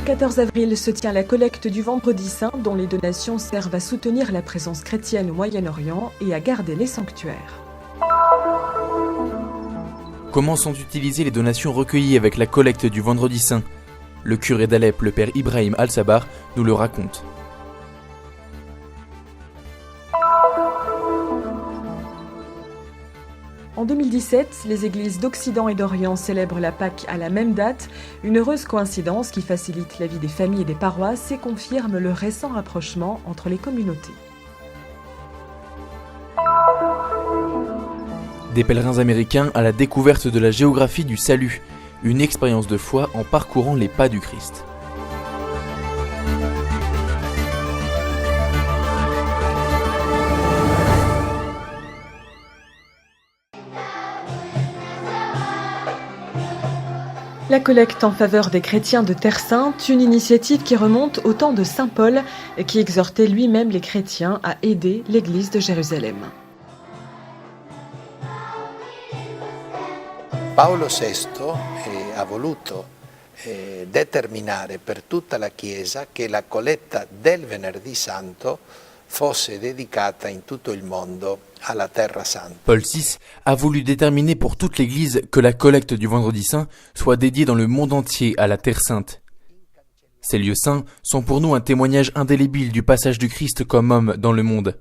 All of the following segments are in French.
14 avril se tient la collecte du Vendredi Saint, dont les donations servent à soutenir la présence chrétienne au Moyen-Orient et à garder les sanctuaires. Comment sont utilisées les donations recueillies avec la collecte du Vendredi Saint ? Le curé d'Alep, le père Ibrahim Al-Sabar, nous le raconte. En 2017, les églises d'Occident et d'Orient célèbrent la Pâque à la même date, une heureuse coïncidence qui facilite la vie des familles et des paroisses et confirme le récent rapprochement entre les communautés. Des pèlerins américains à la découverte de la géographie du salut, une expérience de foi en parcourant les pas du Christ. La collecte en faveur des chrétiens de Terre Sainte, une initiative qui remonte au temps de Saint Paul et qui exhortait lui-même les chrétiens à aider l'Église de Jérusalem. Paolo VI ha voluto determinare per tutta la Chiesa che la colletta del Venerdì Santo fosse dedicata in tutto il mondo alla Terra Santa. Paul VI a voulu déterminer pour toute l'Église que la collecte du Vendredi Saint soit dédiée dans le monde entier à la Terre Sainte. Ces lieux saints sont pour nous un témoignage indélébile du passage du Christ comme homme dans le monde.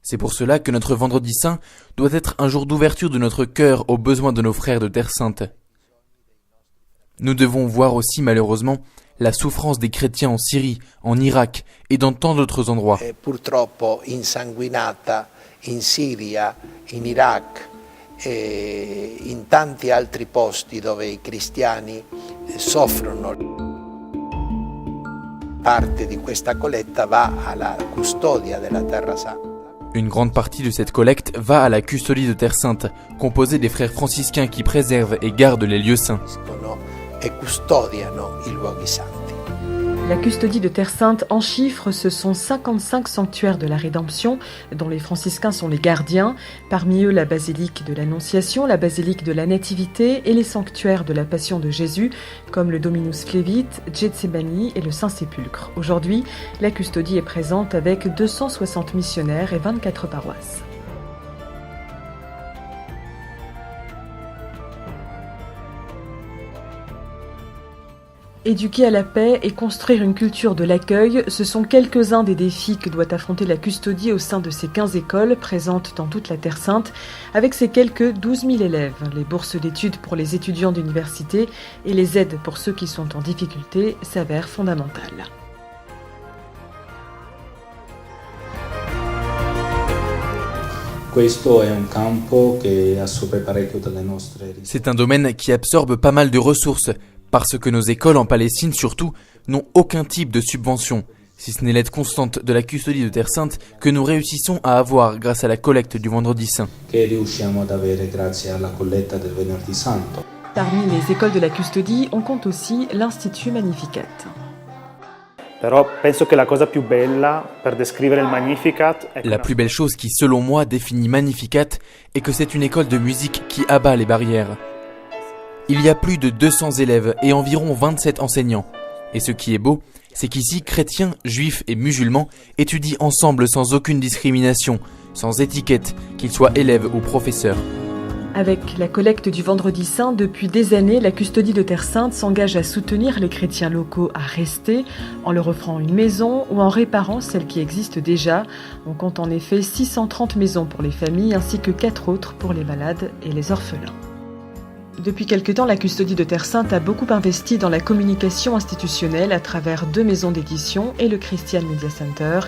C'est pour cela que notre Vendredi Saint doit être un jour d'ouverture de notre cœur aux besoins de nos frères de Terre Sainte. Nous devons voir aussi malheureusement la souffrance des chrétiens en Syrie, en Irak et dans tant d'autres endroits. Purtroppo insanguinata in Siria, in Iraq e in tanti altri posti dove i cristiani soffrono. Parte di questa colletta va alla custodia della Terra Santa. Une grande partie de cette collecte va à la custodie de Terre Sainte, composée des frères franciscains qui préservent et gardent les lieux saints. E custodiano i luoghi santi. La custodie de Terre Sainte en chiffres, ce sont 55 sanctuaires de la Rédemption, dont les franciscains sont les gardiens, parmi eux la basilique de l'Annonciation, la basilique de la Nativité et les sanctuaires de la Passion de Jésus, comme le Dominus Flevit, Gethsemani et le Saint-Sépulcre. Aujourd'hui, la custodie est présente avec 260 missionnaires et 24 paroisses. Éduquer à la paix et construire une culture de l'accueil, ce sont quelques-uns des défis que doit affronter la custodie au sein de ces 15 écoles présentes dans toute la Terre Sainte, avec ses quelques 12 000 élèves. Les bourses d'études pour les étudiants d'université et les aides pour ceux qui sont en difficulté s'avèrent fondamentales. C'est un domaine qui absorbe pas mal de ressources, parce que nos écoles en Palestine surtout n'ont aucun type de subvention, si ce n'est l'aide constante de la custodie de Terre Sainte que nous réussissons à avoir grâce à la collecte du Vendredi Saint. Parmi les écoles de la custodie, on compte aussi l'Institut Magnificat. La plus belle chose qui, selon moi, définit Magnificat est que c'est une école de musique qui abat les barrières. Il y a plus de 200 élèves et environ 27 enseignants. Et ce qui est beau, c'est qu'ici, chrétiens, juifs et musulmans étudient ensemble sans aucune discrimination, sans étiquette, qu'ils soient élèves ou professeurs. Avec la collecte du Vendredi Saint, depuis des années, la custodie de Terre Sainte s'engage à soutenir les chrétiens locaux à rester, en leur offrant une maison ou en réparant celles qui existent déjà. On compte en effet 630 maisons pour les familles ainsi que 4 autres pour les malades et les orphelins. Depuis quelque temps, la custodie de Terre Sainte a beaucoup investi dans la communication institutionnelle à travers 2 maisons d'édition et le Christian Media Center.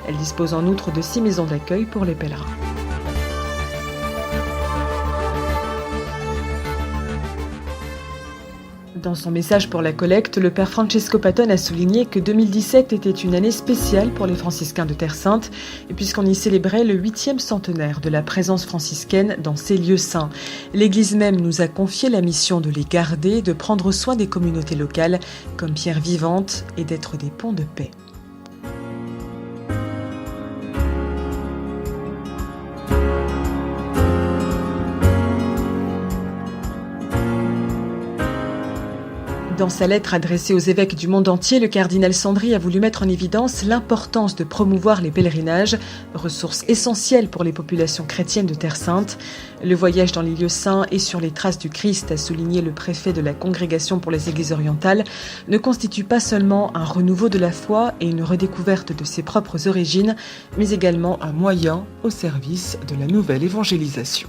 Elle dispose en outre de 6 maisons d'accueil pour les pèlerins. Dans son message pour la collecte, le père Francesco Patton a souligné que 2017 était une année spéciale pour les franciscains de Terre Sainte, puisqu'on y célébrait le 8e centenaire de la présence franciscaine dans ces lieux saints. L'Église même nous a confié la mission de les garder, de prendre soin des communautés locales comme pierres vivantes et d'être des ponts de paix. Dans sa lettre adressée aux évêques du monde entier, le cardinal Sandri a voulu mettre en évidence l'importance de promouvoir les pèlerinages, ressources essentielles pour les populations chrétiennes de Terre Sainte. Le voyage dans les lieux saints et sur les traces du Christ, a souligné le préfet de la Congrégation pour les Églises orientales, ne constitue pas seulement un renouveau de la foi et une redécouverte de ses propres origines, mais également un moyen au service de la nouvelle évangélisation.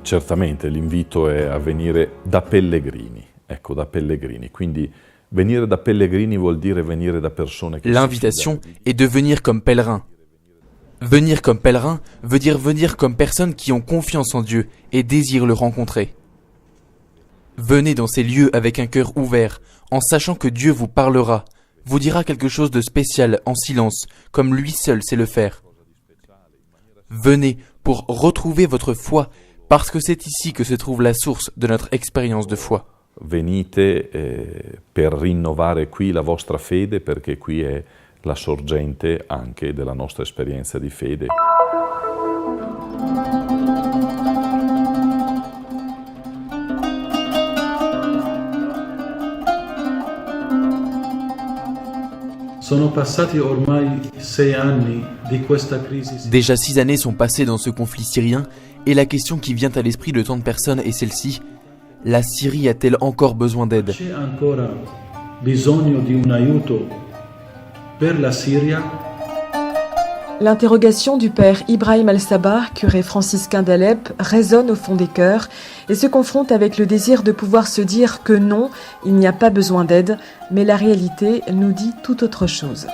Certamente l'invito è a venire da pellegrini, ecco, da pellegrini. Quindi venire da pellegrini vuol dire venire da persone che L'invitation est de venir comme pèlerin. Venir comme pèlerin veut dire venir comme personnes qui ont confiance en Dieu et désirent le rencontrer. Venez dans ces lieux avec un cœur ouvert, en sachant que Dieu vous parlera, vous dira quelque chose de spécial en silence, comme lui seul sait le faire. Venez pour retrouver votre foi, parce que c'est ici que se trouve la source de notre expérience de foi. Venite per rinnovare qui la vostra fede, perché qui è la sorgente anche della nostra esperienza di fede. Déjà 6 années sont passées dans ce conflit syrien, et la question qui vient à l'esprit de tant de personnes est celle-ci. La Syrie a-t-elle encore besoin d'aide ? C'è ancora bisogno di un aiuto per la Siria? L'interrogation du père Ibrahim al-Sabah, curé franciscain d'Alep, résonne au fond des cœurs et se confronte avec le désir de pouvoir se dire que non, il n'y a pas besoin d'aide, mais la réalité nous dit tout autre chose.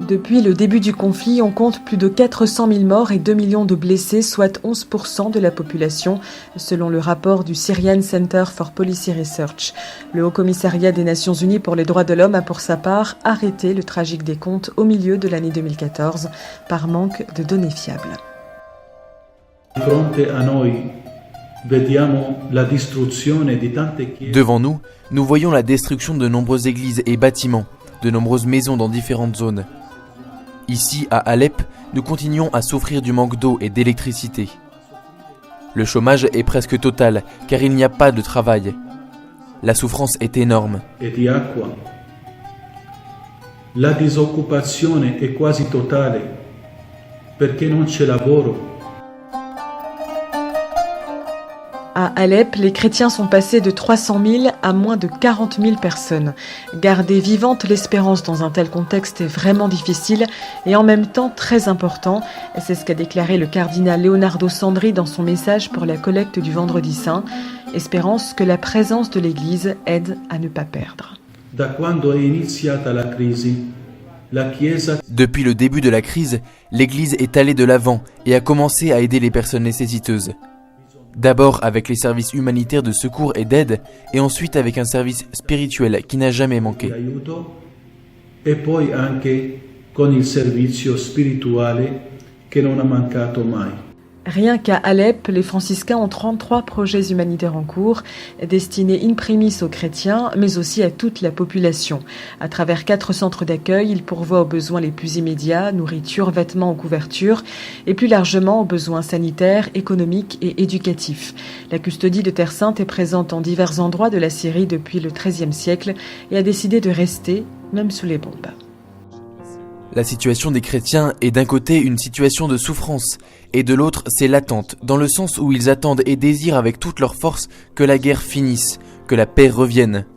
Depuis le début du conflit, on compte plus de 400 000 morts et 2 millions de blessés, soit 11% de la population, selon le rapport du Syrian Center for Policy Research. Le Haut-Commissariat des Nations Unies pour les droits de l'homme a pour sa part arrêté le tragique décompte au milieu de l'année 2014 par manque de données fiables. Devant nous, nous voyons la destruction de nombreuses églises et bâtiments, de nombreuses maisons dans différentes zones. Ici, à Alep, nous continuons à souffrir du manque d'eau et d'électricité. Le chômage est presque total, car il n'y a pas de travail. La souffrance est énorme. La disoccupazione è quasi totale, perché non c'è lavoro. À Alep, les chrétiens sont passés de 300 000 à moins de 40 000 personnes. Garder vivante l'espérance dans un tel contexte est vraiment difficile et en même temps très important. C'est ce qu'a déclaré le cardinal Leonardo Sandri dans son message pour la collecte du Vendredi Saint. Espérance que la présence de l'Église aide à ne pas perdre. Da quando è iniziata la crisi, la Chiesa... Depuis le début de la crise, l'Église est allée de l'avant et a commencé à aider les personnes nécessiteuses. D'abord avec les services humanitaires de secours et d'aide, et ensuite avec un service spirituel qui n'a jamais manqué. E poi anche con il servizio spirituale che non ha mancato mai. Rien qu'à Alep, les franciscains ont 33 projets humanitaires en cours, destinés in primis aux chrétiens, mais aussi à toute la population. À travers 4 centres d'accueil, ils pourvoient aux besoins les plus immédiats, nourriture, vêtements ou couverture, et plus largement aux besoins sanitaires, économiques et éducatifs. La custodie de Terre Sainte est présente en divers endroits de la Syrie depuis le XIIIe siècle et a décidé de rester, même sous les bombes. La situation des chrétiens est d'un côté une situation de souffrance, et de l'autre c'est l'attente, dans le sens où ils attendent et désirent avec toute leur force que la guerre finisse, que la paix revienne.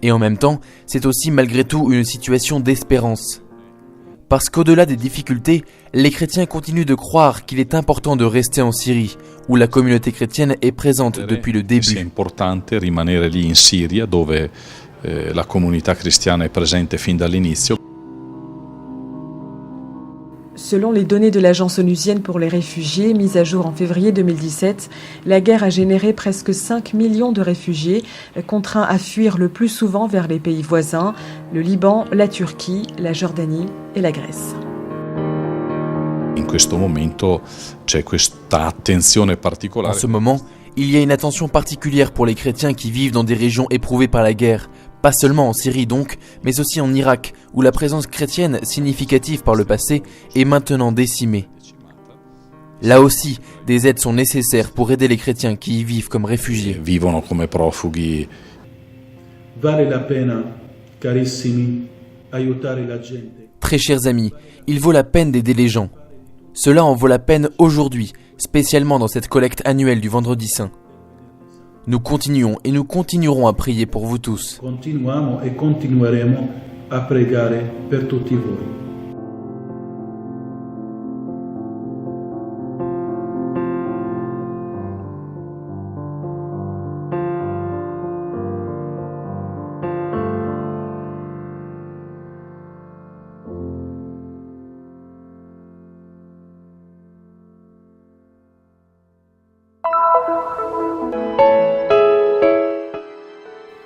Et en même temps, c'est aussi malgré tout une situation d'espérance. Parce qu'au-delà des difficultés, les chrétiens continuent de croire qu'il est important de rester en Syrie, où la communauté chrétienne est présente depuis le début. C'est important de rimanere lì in Siria, dove la comunità cristiana è presente fin dall'inizio. Selon les données de l'Agence onusienne pour les réfugiés, mises à jour en février 2017, la guerre a généré presque 5 millions de réfugiés, contraints à fuir le plus souvent vers les pays voisins, le Liban, la Turquie, la Jordanie et la Grèce. In questo momento c'è questa attenzione particolare. En ce moment, il y a une attention particulière pour les chrétiens qui vivent dans des régions éprouvées par la guerre. Pas seulement en Syrie donc, mais aussi en Irak, où la présence chrétienne significative par le passé est maintenant décimée. Là aussi, des aides sont nécessaires pour aider les chrétiens qui y vivent comme réfugiés. Vivono come profughi. Vale la pena, carissimi, aiutare la gente. Très chers amis, il vaut la peine d'aider les gens. Cela en vaut la peine aujourd'hui, spécialement dans cette collecte annuelle du Vendredi Saint. Nous continuons et nous continuerons à prier pour vous tous. Continuiamo e continueremo a pregare per tutti voi.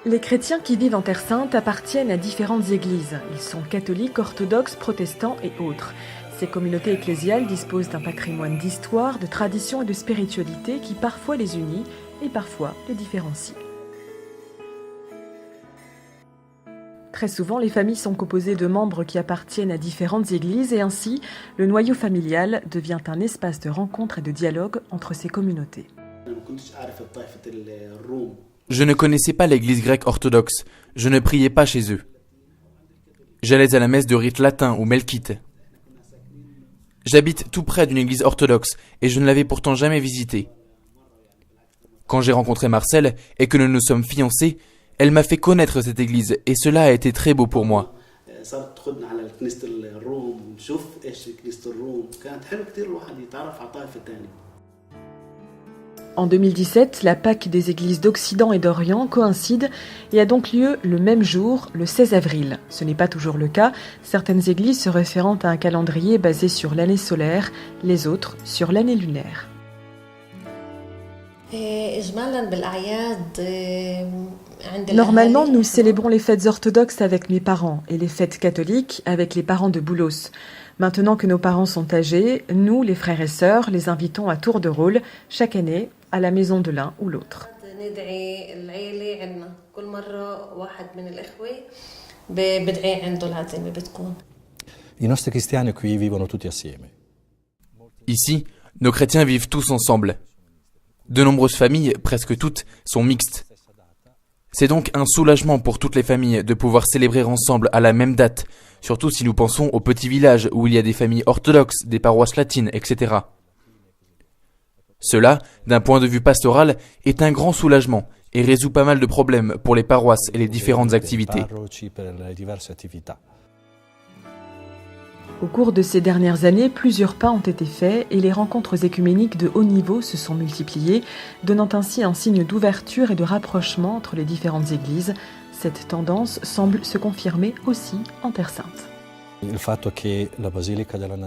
Les chrétiens qui vivent en Terre Sainte appartiennent à différentes églises. Ils sont catholiques, orthodoxes, protestants et autres. Ces communautés ecclésiales disposent d'un patrimoine d'histoire, de tradition et de spiritualité qui parfois les unit et parfois les différencie. Très souvent, les familles sont composées de membres qui appartiennent à différentes églises et ainsi, le noyau familial devient un espace de rencontre et de dialogue entre ces communautés. Je ne connaissais pas l'église grecque orthodoxe, je ne priais pas chez eux. J'allais à la messe de rite latin ou melkite. J'habite tout près d'une église orthodoxe et je ne l'avais pourtant jamais visitée. Quand j'ai rencontré Marcel et que nous nous sommes fiancés, elle m'a fait connaître cette église et cela a été très beau pour moi. En 2017, la Pâque des églises d'Occident et d'Orient coïncide et a donc lieu le même jour, le 16 avril. Ce n'est pas toujours le cas, certaines églises se référant à un calendrier basé sur l'année solaire, les autres sur l'année lunaire. Normalement, nous célébrons les fêtes orthodoxes avec mes parents et les fêtes catholiques avec les parents de Boulos. Maintenant que nos parents sont âgés, nous, les frères et sœurs, les invitons à tour de rôle, chaque année, à la maison de l'un ou l'autre. I nostri cristiani qui vivono tutti assieme. Ici, nos chrétiens vivent tous ensemble. De nombreuses familles, presque toutes, sont mixtes. C'est donc un soulagement pour toutes les familles de pouvoir célébrer ensemble à la même date, surtout si nous pensons aux petits villages où il y a des familles orthodoxes, des paroisses latines, etc. Cela, d'un point de vue pastoral, est un grand soulagement et résout pas mal de problèmes pour les paroisses et les différentes activités. Au cours de ces dernières années, plusieurs pas ont été faits et les rencontres écuméniques de haut niveau se sont multipliées, donnant ainsi un signe d'ouverture et de rapprochement entre les différentes églises. Cette tendance semble se confirmer aussi en Terre Sainte.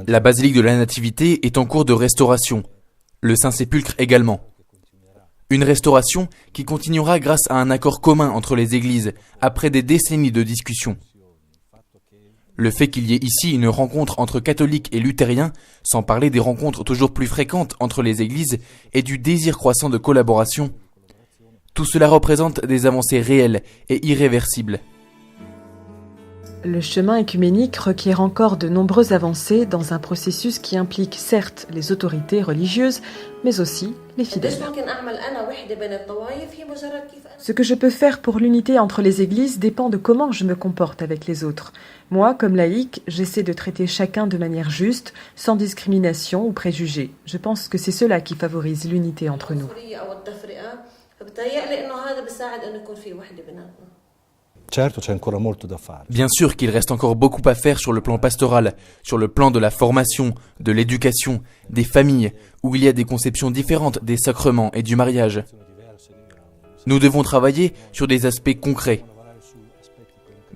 La basilique de la Nativité est en cours de restauration. Le Saint-Sépulcre également. Une restauration qui continuera grâce à un accord commun entre les églises, après des décennies de discussions. Le fait qu'il y ait ici une rencontre entre catholiques et luthériens, sans parler des rencontres toujours plus fréquentes entre les églises et du désir croissant de collaboration, tout cela représente des avancées réelles et irréversibles. Le chemin œcuménique requiert encore de nombreuses avancées dans un processus qui implique certes les autorités religieuses, mais aussi les fidèles. Ce que je peux faire pour l'unité entre les églises dépend de comment je me comporte avec les autres. Moi, comme laïque, j'essaie de traiter chacun de manière juste, sans discrimination ou préjugés. Je pense que c'est cela qui favorise l'unité entre nous. Bien sûr qu'il reste encore beaucoup à faire sur le plan pastoral, sur le plan de la formation, de l'éducation, des familles, où il y a des conceptions différentes des sacrements et du mariage. Nous devons travailler sur des aspects concrets.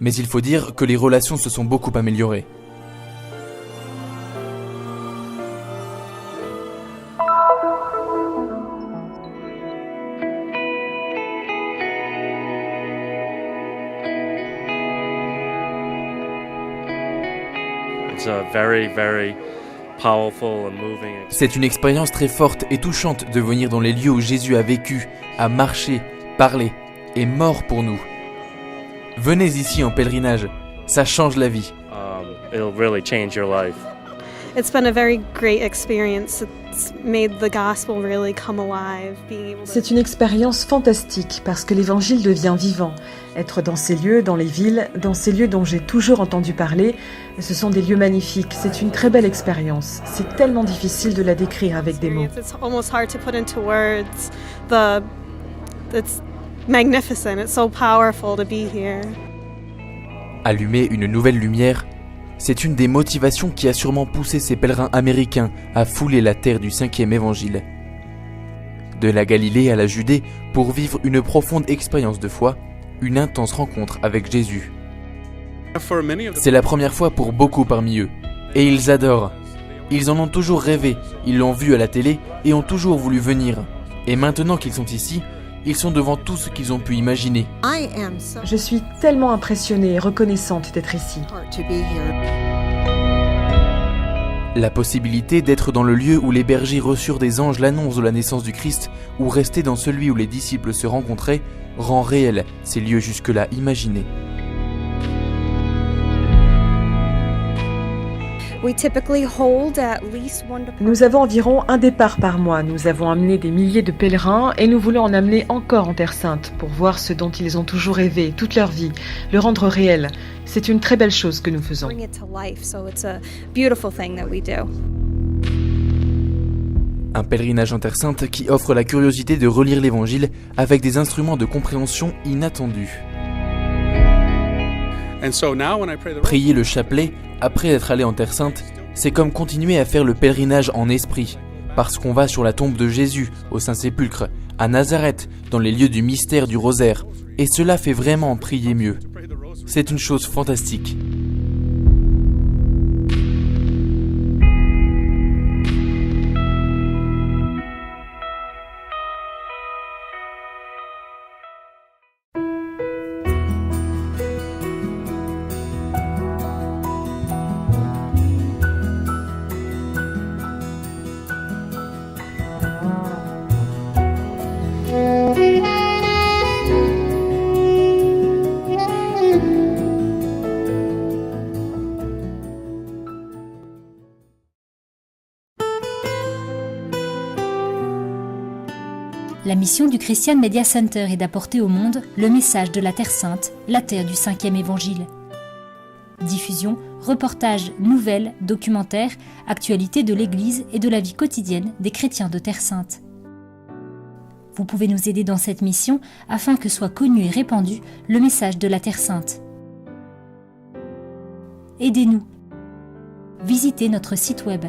Mais il faut dire que les relations se sont beaucoup améliorées. C'est une expérience très forte et touchante de venir dans les lieux où Jésus a vécu, a marché, parlé et mort pour nous. Venez ici en pèlerinage, ça change la vie. It's been a very great experience. It's made the gospel really come alive. C'est une expérience fantastique parce que l'évangile devient vivant. Être dans ces lieux, dans les villes, dans ces lieux dont j'ai toujours entendu parler, ce sont des lieux magnifiques. C'est une très belle expérience. C'est tellement difficile de la décrire avec des mots. It's almost hard to put into words. It's magnificent. It's so powerful to be here. Allumer une nouvelle lumière, c'est une des motivations qui a sûrement poussé ces pèlerins américains à fouler la terre du 5e évangile. De la Galilée à la Judée pour vivre une profonde expérience de foi, une intense rencontre avec Jésus. C'est la première fois pour beaucoup parmi eux, et ils adorent. Ils en ont toujours rêvé, ils l'ont vu à la télé et ont toujours voulu venir. Et maintenant qu'ils sont ici, ils sont devant tout ce qu'ils ont pu imaginer. Je suis tellement impressionnée et reconnaissante d'être ici. La possibilité d'être dans le lieu où les bergers reçurent des anges l'annonce de la naissance du Christ, ou rester dans celui où les disciples se rencontraient, rend réel ces lieux jusque-là imaginés. Nous avons environ un départ par mois. Nous avons amené des milliers de pèlerins et nous voulons en amener encore en Terre Sainte pour voir ce dont ils ont toujours rêvé toute leur vie, le rendre réel. C'est une très belle chose que nous faisons. Un pèlerinage en Terre Sainte qui offre la curiosité de relire l'Évangile avec des instruments de compréhension inattendus. Prier le chapelet après être allé en Terre Sainte, c'est comme continuer à faire le pèlerinage en esprit, parce qu'on va sur la tombe de Jésus, au Saint-Sépulcre, à Nazareth, dans les lieux du mystère du rosaire, et cela fait vraiment prier mieux. C'est une chose fantastique. La mission du Christian Media Center est d'apporter au monde le message de la Terre Sainte, la terre du 5e évangile. Diffusion, reportages, nouvelles, documentaires, actualités de l'Église et de la vie quotidienne des chrétiens de Terre Sainte. Vous pouvez nous aider dans cette mission afin que soit connu et répandu le message de la Terre Sainte. Aidez-nous. Visitez notre site web